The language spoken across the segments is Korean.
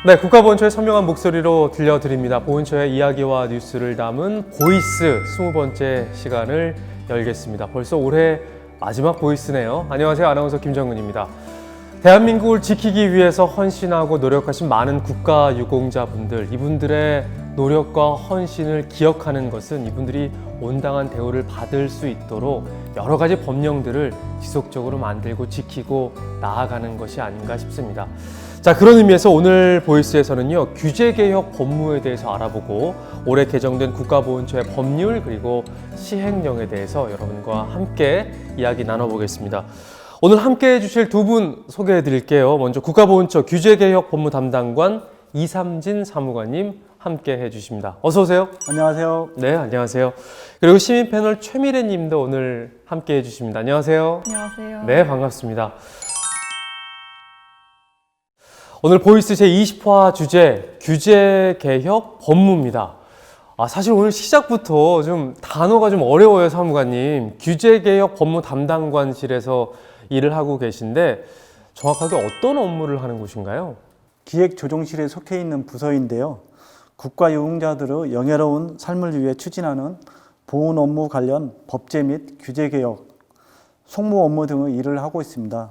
네, 국가보훈처의 선명한 목소리로 들려드립니다. 보훈처의 이야기와 뉴스를 담은 보이스 20번째 시간을 열겠습니다. 벌써 올해 마지막 보이스네요. 안녕하세요. 아나운서 김정은입니다. 대한민국을 지키기 위해서 헌신하고 노력하신 많은 국가유공자분들, 이분들의 노력과 헌신을 기억하는 것은 이분들이 온당한 대우를 받을 수 있도록 여러 가지 법령들을 지속적으로 만들고 지키고 나아가는 것이 아닌가 싶습니다. 자, 그런 의미에서 오늘 보이스에서는요, 규제개혁 법무에 대해서 알아보고 올해 개정된 국가보훈처의 법률 그리고 시행령에 대해서 여러분과 함께 이야기 나눠보겠습니다. 오늘 함께 해주실 두 분 소개해 드릴게요. 먼저 국가보훈처 규제개혁 법무 담당관 이삼진 사무관님 함께 해주십니다. 어서 오세요. 안녕하세요. 네, 안녕하세요. 그리고 시민 패널 최미래 님도 오늘 함께 해주십니다. 안녕하세요. 안녕하세요. 네, 반갑습니다. 오늘 보이스 제20화 주제 규제개혁 법무입니다. 사실 오늘 시작부터 좀 단어가 좀 어려워요, 사무관님. 규제개혁 법무 담당관실에서 일을 하고 계신데 정확하게 어떤 업무를 하는 곳인가요? 기획조정실에 속해 있는 부서인데요. 국가유공자들의 영예로운 삶을 위해 추진하는 보훈 업무 관련 법제 및 규제개혁, 송무 업무 등의 일을 하고 있습니다.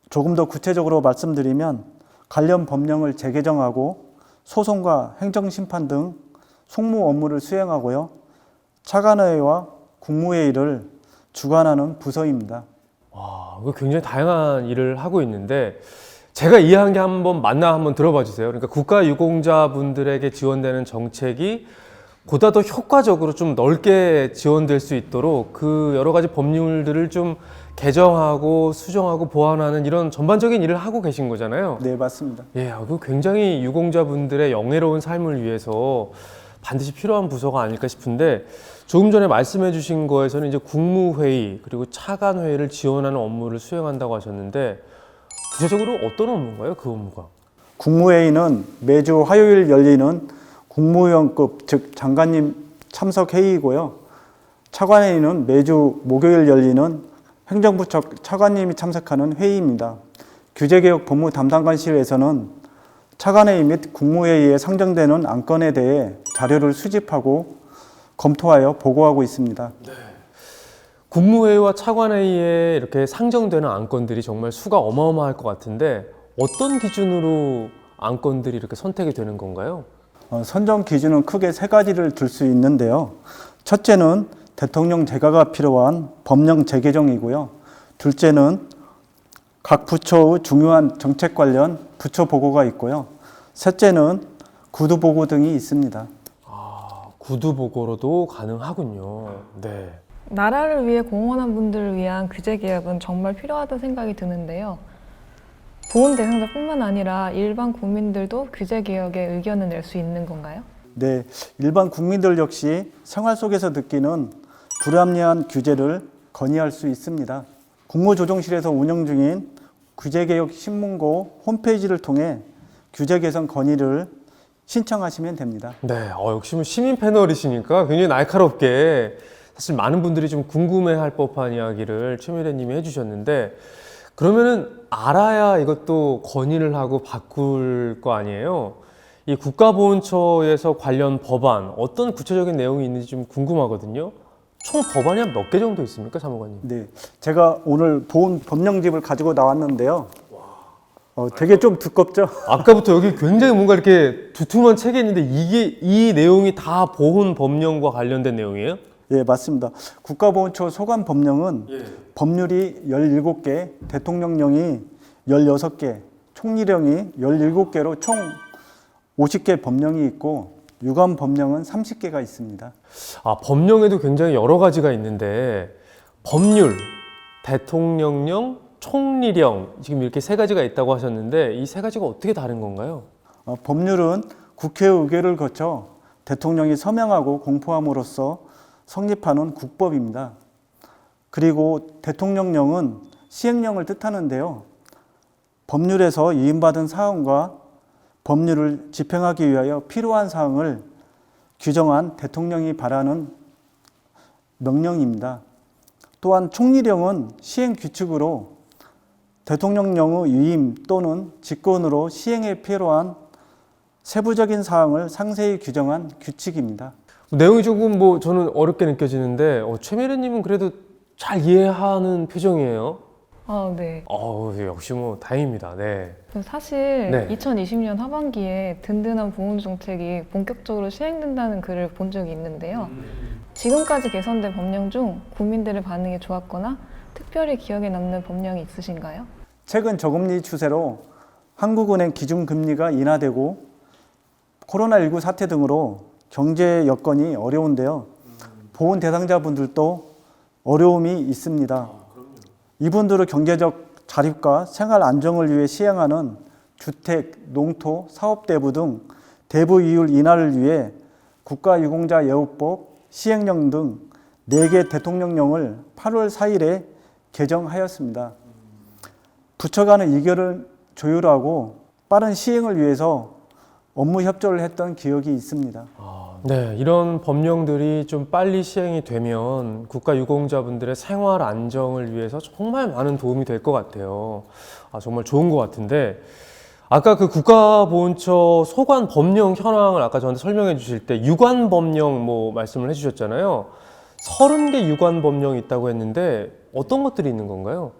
조금 더 구체적으로 말씀드리면 관련 법령을 재개정하고 소송과 행정심판 등 송무 업무를 수행하고요. 차관회의와 국무회의를 주관하는 부서입니다. 굉장히 다양한 일을 하고 있는데 제가 이해한 게 한번 들어봐 주세요. 그러니까 국가유공자분들에게 지원되는 정책이 보다 더 효과적으로 좀 넓게 지원될 수 있도록 그 여러 가지 법률들을 좀 개정하고 수정하고 보완하는 이런 전반적인 일을 하고 계신 거잖아요. 네, 맞습니다. 예, 그 굉장히 유공자분들의 영예로운 삶을 위해서 반드시 필요한 부서가 아닐까 싶은데 조금 전에 말씀해 주신 거에서는 이제 국무회의 그리고 차관회의를 지원하는 업무를 수행한다고 하셨는데 구체적으로 어떤 업무인가요? 그 업무가? 국무회의는 매주 화요일 열리는 국무위원급 즉 장관님 참석 회의이고요. 차관회의는 매주 목요일 열리는 행정부처 차관님이 참석하는 회의입니다. 규제개혁 법무 담당관실에서는 차관회의 및 국무회의에 상정되는 안건에 대해 자료를 수집하고 검토하여 보고하고 있습니다. 네. 국무회의와 차관회의에 이렇게 상정되는 안건들이 정말 수가 어마어마할 것 같은데 어떤 기준으로 안건들이 이렇게 선택이 되는 건가요? 선정 기준은 크게 세 가지를 들 수 있는데요. 첫째는 대통령 재가가 필요한 법령 재개정이고요. 둘째는 각 부처의 중요한 정책 관련 부처 보고가 있고요. 셋째는 구두 보고 등이 있습니다. 구두 보고로도 가능하군요. 네. 나라를 위해 공헌한 분들을 위한 규제 개혁은 정말 필요하다는 생각이 드는데요. 보훈 대상자뿐만 아니라 일반 국민들도 규제 개혁에 의견을 낼 수 있는 건가요? 네, 일반 국민들 역시 생활 속에서 느끼는 불합리한 규제를 건의할 수 있습니다. 국무조정실에서 운영 중인 규제개혁 신문고 홈페이지를 통해 규제 개선 건의를 신청하시면 됩니다. 네, 역시 시민 패널이시니까 굉장히 날카롭게 사실 많은 분들이 좀 궁금해할 법한 이야기를 최미래 님이 해주셨는데 그러면은 알아야 이것도 건의를 하고 바꿀 거 아니에요? 이 국가보훈처에서 관련 법안 어떤 구체적인 내용이 있는지 좀 궁금하거든요. 총 법안이 한 몇 개 정도 있습니까, 사무관님? 네, 제가 오늘 보훈 법령집을 가지고 나왔는데요. 되게 좀 두껍죠? 아까부터 여기 굉장히 뭔가 이렇게 두툼한 책이 있는데 이 내용이 다 보훈 법령과 관련된 내용이에요? 예, 맞습니다. 국가보훈처 소관 법령은 법률이 17개, 대통령령이 16개, 총리령이 17개로 총 50개 법령이 있고 유관 법령은 30개가 있습니다. 법령에도 굉장히 여러 가지가 있는데 법률, 대통령령, 총리령 지금 이렇게 세 가지가 있다고 하셨는데 이 세 가지가 어떻게 다른 건가요? 법률은 국회 의결을 거쳐 대통령이 서명하고 공포함으로써 성립하는 국법입니다. 그리고 대통령령은 시행령을 뜻하는데요. 법률에서 위임받은 사항과 법률을 집행하기 위하여 필요한 사항을 규정한 대통령이 발하는 명령입니다. 또한 총리령은 시행규칙으로 대통령령의 위임 또는 직권으로 시행에 필요한 세부적인 사항을 상세히 규정한 규칙입니다. 내용이 조금 뭐 저는 어렵게 느껴지는데 최미래님은 그래도 잘 이해하는 표정이에요. 네. 역시 뭐 다행입니다. 네. 사실 네. 2020년 하반기에 든든한 보험 정책이 본격적으로 시행된다는 글을 본 적이 있는데요. 지금까지 개선된 법령 중 국민들의 반응이 좋았거나 특별히 기억에 남는 법령이 있으신가요? 최근 저금리 추세로 한국은행 기준금리가 인하되고 코로나19 사태 등으로 경제 여건이 어려운데요. 보훈 대상자분들도 어려움이 있습니다. 이분들의 경제적 자립과 생활 안정을 위해 시행하는 주택, 농토, 사업대부 등 대부 이율 인하를 위해 국가유공자 예우법, 시행령 등 4개 대통령령을 8월 4일에 개정하였습니다. 부처 간의 의결을 조율하고 빠른 시행을 위해서 업무 협조를 했던 기억이 있습니다. 네, 이런 법령들이 좀 빨리 시행이 되면 국가유공자분들의 생활 안정을 위해서 정말 많은 도움이 될 것 같아요. 정말 좋은 것 같은데 아까 그 국가보훈처 소관 법령 현황을 아까 저한테 설명해 주실 때 유관 법령 뭐 말씀을 해주셨잖아요. 30개 유관 법령이 있다고 했는데 어떤 것들이 있는 건가요?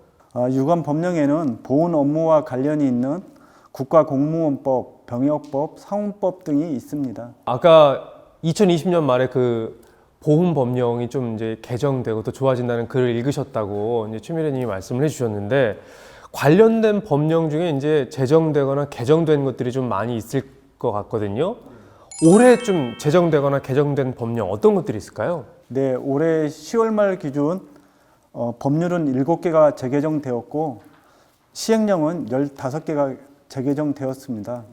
유관 법령에는 보훈 업무와 관련이 있는 국가공무원법, 병역법, 사원법 등이 있습니다. 아까 2020년 말에 그 보훈 법령이 좀 이제 개정되고 또 좋아진다는 글을 읽으셨다고 이제 최미래님이 말씀을 해주셨는데 관련된 법령 중에 이제 제정되거나 개정된 것들이 좀 많이 있을 것 같거든요. 올해 좀 제정되거나 개정된 법령 어떤 것들이 있을까요? 네, 올해 10월 말 기준 법률은 7개가 재개정되었고 시행령은 15개가 재개정되었습니다.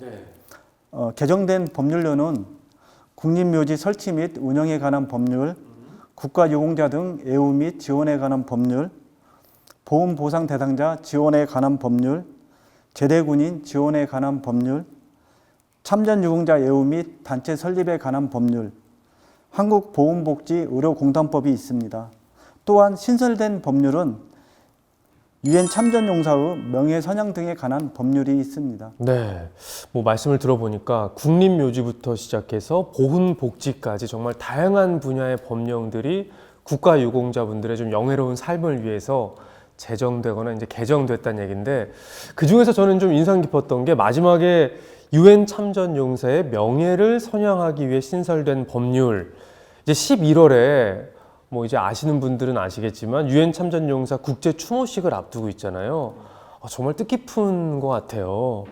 개정된 법률로는 국립묘지 설치 및 운영에 관한 법률, 국가유공자 등 예우 및 지원에 관한 법률, 보훈보상 대상자 지원에 관한 법률, 제대군인 지원에 관한 법률, 참전유공자 예우 및 단체 설립에 관한 법률, 한국보훈복지의료공단법이 있습니다. 또한 신설된 법률은 유엔 참전용사의 명예선양 등에 관한 법률이 있습니다. 네, 뭐 말씀을 들어보니까 국립묘지부터 시작해서 보훈복지까지 정말 다양한 분야의 법령들이 국가유공자분들의 좀 영예로운 삶을 위해서 제정되거나 이제 개정됐다는 얘기인데 그 중에서 저는 좀 인상 깊었던 게 마지막에 유엔 참전용사의 명예를 선양하기 위해 신설된 법률 이제 11월에 뭐 이제 아시는 분들은 아시겠지만 유엔 참전용사 국제 추모식을 앞두고 있잖아요. 정말 뜻깊은 것 같아요.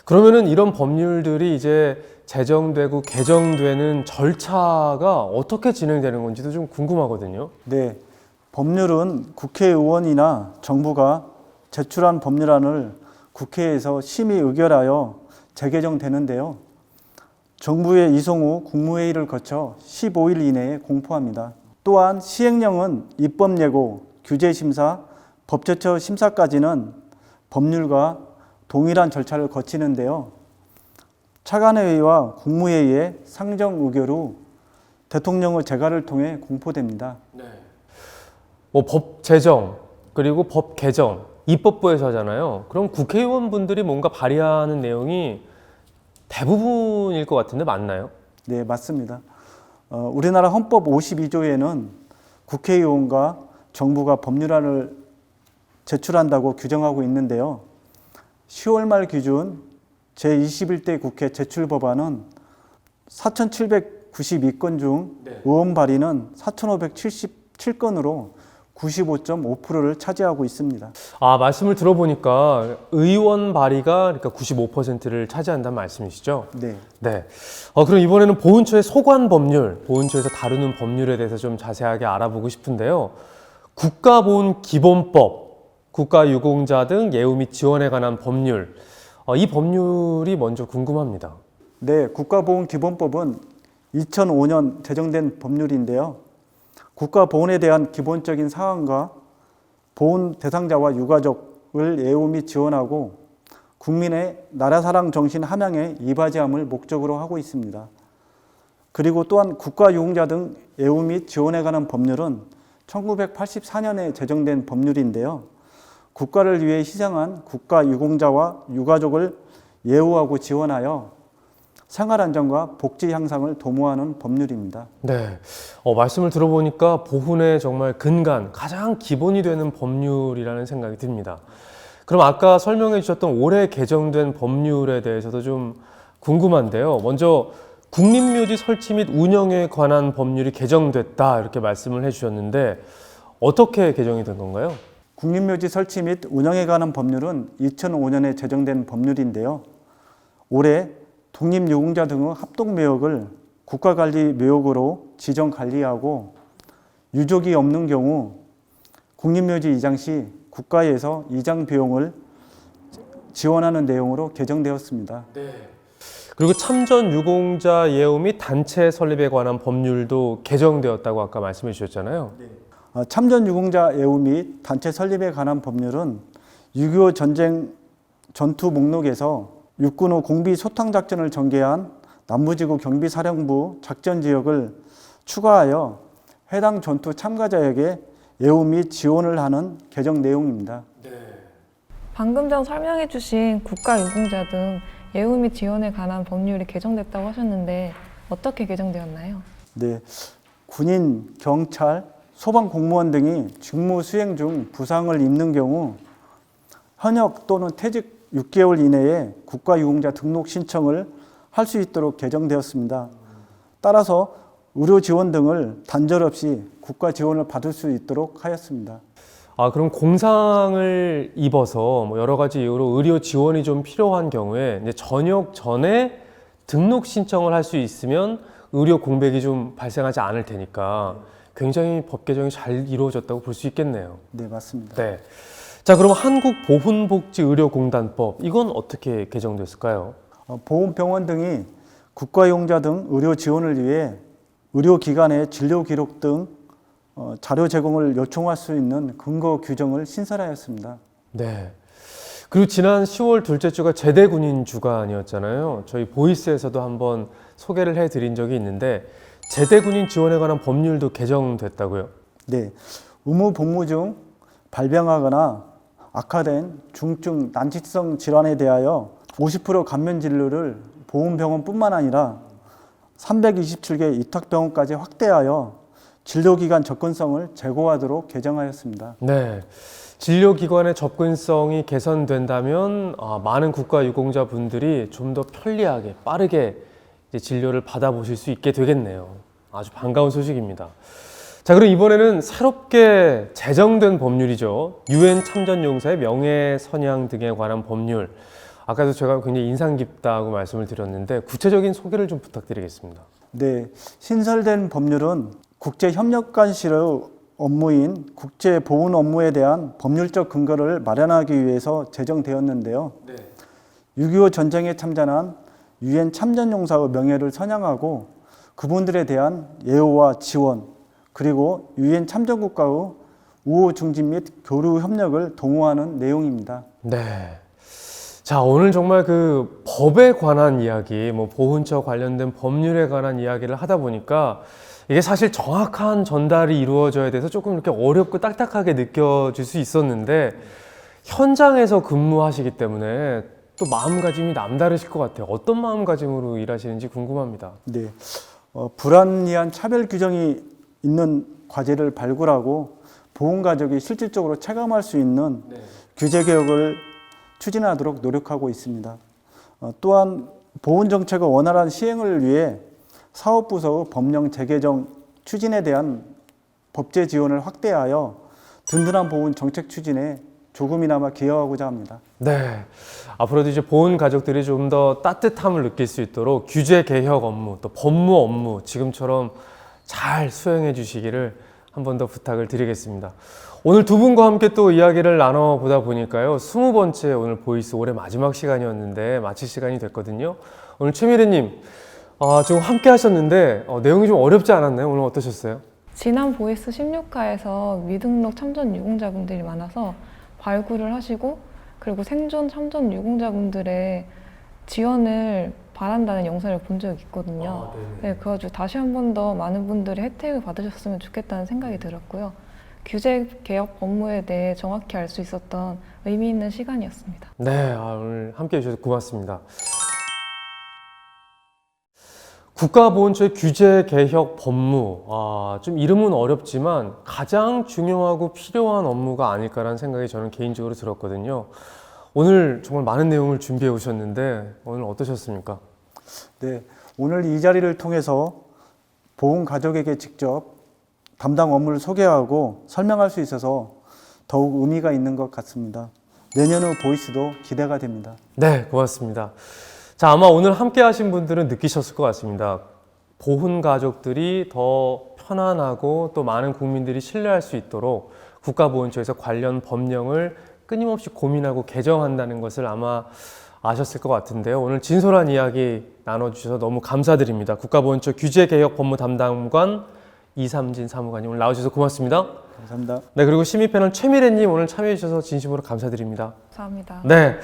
그러면은 이런 법률들이 이제 제정되고 개정되는 절차가 어떻게 진행되는 건지도 좀 궁금하거든요. 네, 법률은 국회의원이나 정부가 제출한 법률안을 국회에서 심의 의결하여 재개정되는데요. 정부의 이송 후 국무회의를 거쳐 15일 이내에 공포합니다. 또한 시행령은 입법 예고, 규제 심사, 법제처 심사까지는 법률과 동일한 절차를 거치는데요. 차관회의와 국무회의의 상정 의결 후 대통령의 재가를 통해 공포됩니다. 뭐 법 제정 그리고 법 개정 입법부에서 하잖아요. 그럼 국회의원분들이 뭔가 발의하는 내용이 대부분일 것 같은데 맞나요? 네, 맞습니다. 우리나라 헌법 52조에는 국회의원과 정부가 법률안을 제출한다고 규정하고 있는데요. 10월 말 기준 제21대 국회 제출 법안은 4,792건 중 의원 발의는 4,577건으로 95.5%를 차지하고 있습니다. 말씀을 들어보니까 의원 발의가 그러니까 95%를 차지한다는 말씀이시죠? 네. 네. 그럼 이번에는 보훈처의 소관 법률, 보훈처에서 다루는 법률에 대해서 좀 자세하게 알아보고 싶은데요. 국가보훈기본법, 국가유공자 등 예우 및 지원에 관한 법률, 이 법률이 먼저 궁금합니다. 네, 국가보훈기본법은 2005년 제정된 법률인데요. 국가보훈에 대한 기본적인 사항과 보훈 대상자와 유가족을 예우 및 지원하고 국민의 나라사랑 정신 함양에 이바지함을 목적으로 하고 있습니다. 그리고 또한 국가유공자 등 예우 및 지원에 관한 법률은 1984년에 제정된 법률인데요. 국가를 위해 희생한 국가유공자와 유가족을 예우하고 지원하여 생활안정과 복지 향상을 도모하는 법률입니다. 네. 말씀을 들어보니까 보훈의 정말 근간, 가장 기본이 되는 법률이라는 생각이 듭니다. 그럼 아까 설명해 주셨던 올해 개정된 법률에 대해서도 좀 궁금한데요. 먼저 국립묘지 설치 및 운영에 관한 법률이 개정됐다 이렇게 말씀을 해주셨는데 어떻게 개정이 된 건가요? 국립묘지 설치 및 운영에 관한 법률은 2005년에 제정된 법률인데요. 올해 독립유공자 등의 합동묘역을 국가관리묘역으로 지정관리하고 유족이 없는 경우 국립묘지 이장 시 국가에서 이장 비용을 지원하는 내용으로 개정되었습니다. 그리고 참전 유공자 예우 및 단체 설립에 관한 법률도 개정되었다고 아까 말씀해 주셨잖아요. 참전 유공자 예우 및 단체 설립에 관한 법률은 6.25 전쟁 전투 목록에서 육군 후 공비 소탕 작전을 전개한 남부지구 경비사령부 작전 지역을 추가하여 해당 전투 참가자에게 예우 및 지원을 하는 개정 내용입니다. 방금 전 설명해 주신 국가유공자 등 예우 및 지원에 관한 법률이 개정됐다고 하셨는데 어떻게 개정되었나요? 네, 군인, 경찰, 소방 공무원 등이 직무 수행 중 부상을 입는 경우 현역 또는 퇴직 6개월 이내에 국가유공자 등록 신청을 할 수 있도록 개정되었습니다. 따라서 의료 지원 등을 단절 없이 국가 지원을 받을 수 있도록 하였습니다. 그럼 공상을 입어서 뭐 여러 가지 이유로 의료 지원이 좀 필요한 경우에 이제 전역 전에 등록 신청을 할 수 있으면 의료 공백이 좀 발생하지 않을 테니까 굉장히 법 개정이 잘 이루어졌다고 볼 수 있겠네요. 네, 맞습니다. 네. 자, 그럼 한국보훈복지의료공단법 이건 어떻게 개정됐을까요? 보훈병원 등이 국가유공자 등 의료 지원을 위해 의료기관의 진료 기록 등 자료 제공을 요청할 수 있는 근거 규정을 신설하였습니다. 네. 그리고 지난 10월 둘째 주가 제대 군인 주간이었잖아요. 저희 보이스에서도 한번 소개를 해드린 적이 있는데 제대 군인 지원에 관한 법률도 개정됐다고요? 네. 의무 복무 중 발병하거나 악화된 중증 난치성 질환에 대하여 50% 감면 진료를 보훈병원뿐만 아니라 327개 위탁병원까지 확대하여 진료기관 접근성을 제고하도록 개정하였습니다. 네. 진료기관의 접근성이 개선된다면 많은 국가유공자분들이 좀 더 편리하게 빠르게 이제 진료를 받아보실 수 있게 되겠네요. 아주 반가운 소식입니다. 자, 그럼 이번에는 새롭게 제정된 법률이죠. 유엔 참전용사의 명예선양 등에 관한 법률. 아까도 제가 굉장히 인상 깊다고 말씀을 드렸는데 구체적인 소개를 좀 부탁드리겠습니다. 네, 신설된 법률은 국제협력관실의 업무인 국제보훈 업무에 대한 법률적 근거를 마련하기 위해서 제정되었는데요. 6.25 전쟁에 참전한 유엔 참전용사의 명예를 선양하고 그분들에 대한 예우와 지원, 그리고 유엔 참전국가의 우호 중진 및 교류 협력을 도모하는 내용입니다. 네. 자, 오늘 정말 그 법에 관한 이야기, 뭐 보훈처 관련된 법률에 관한 이야기를 하다 보니까 이게 사실 정확한 전달이 이루어져야 돼서 조금 이렇게 어렵고 딱딱하게 느껴질 수 있었는데 현장에서 근무하시기 때문에 또 마음가짐이 남다르실 것 같아요. 어떤 마음가짐으로 일하시는지 궁금합니다. 네, 불합리한 차별 규정이 있는 과제를 발굴하고 보훈가족이 실질적으로 체감할 수 있는 규제 개혁을 추진하도록 노력하고 있습니다. 또한 보훈정책의 원활한 시행을 위해 사업부서의 법령 재개정 추진에 대한 법제 지원을 확대하여 든든한 보훈 정책 추진에 조금이나마 기여하고자 합니다. 네. 앞으로도 이제 보훈 가족들이 좀 더 따뜻함을 느낄 수 있도록 규제 개혁 업무, 또 법무 업무 지금처럼 잘 수행해 주시기를 한 번 더 부탁을 드리겠습니다. 오늘 두 분과 함께 또 이야기를 나눠보다 보니까요. 20번째 오늘 보이스 올해 마지막 시간이었는데 마칠 시간이 됐거든요. 오늘 최미래님, 지금 함께 하셨는데 내용이 좀 어렵지 않았나요? 오늘 어떠셨어요? 지난 보이스 16화에서 미등록 참전 유공자분들이 많아서 발굴을 하시고 그리고 생존 참전 유공자분들의 지원을 바란다는 영상을 본 적이 있거든요. 네, 그래가지고 다시 한 번 더 많은 분들이 혜택을 받으셨으면 좋겠다는 생각이 들었고요. 규제 개혁 업무에 대해 정확히 알 수 있었던 의미 있는 시간이었습니다. 네, 오늘 함께 해주셔서 고맙습니다. 국가보훈처의 규제 개혁 법무, 좀 이름은 어렵지만 가장 중요하고 필요한 업무가 아닐까라는 생각이 저는 개인적으로 들었거든요. 오늘 정말 많은 내용을 준비해 오셨는데 오늘 어떠셨습니까? 네, 오늘 이 자리를 통해서 보훈 가족에게 직접 담당 업무를 소개하고 설명할 수 있어서 더욱 의미가 있는 것 같습니다. 내년 후 보이스도 기대가 됩니다. 네, 고맙습니다. 자, 아마 오늘 함께 하신 분들은 느끼셨을 것 같습니다. 보훈 가족들이 더 편안하고 또 많은 국민들이 신뢰할 수 있도록 국가보훈처에서 관련 법령을 끊임없이 고민하고 개정한다는 것을 아마 아셨을 것 같은데요. 오늘 진솔한 이야기 나눠주셔서 너무 감사드립니다. 국가보훈처 규제개혁 법무 담당관 이삼진 사무관님 오늘 나와주셔서 고맙습니다. 감사합니다. 네, 그리고 심의 패널 최미래님 오늘 참여해주셔서 진심으로 감사드립니다. 감사합니다. 네.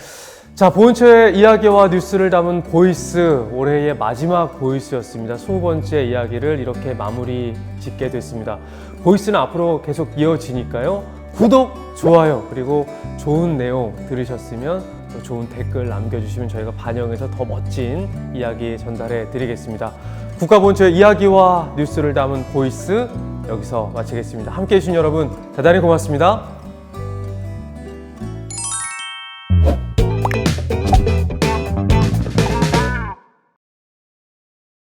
자, 보훈처의 이야기와 뉴스를 담은 보이스, 올해의 마지막 보이스였습니다. 20번째 이야기를 이렇게 마무리 짓게 됐습니다. 보이스는 앞으로 계속 이어지니까요. 구독, 좋아요, 그리고 좋은 내용 들으셨으면 또 좋은 댓글 남겨주시면 저희가 반영해서 더 멋진 이야기 전달해 드리겠습니다. 국가보훈처의 이야기와 뉴스를 담은 보이스 여기서 마치겠습니다. 함께해 주신 여러분 대단히 고맙습니다.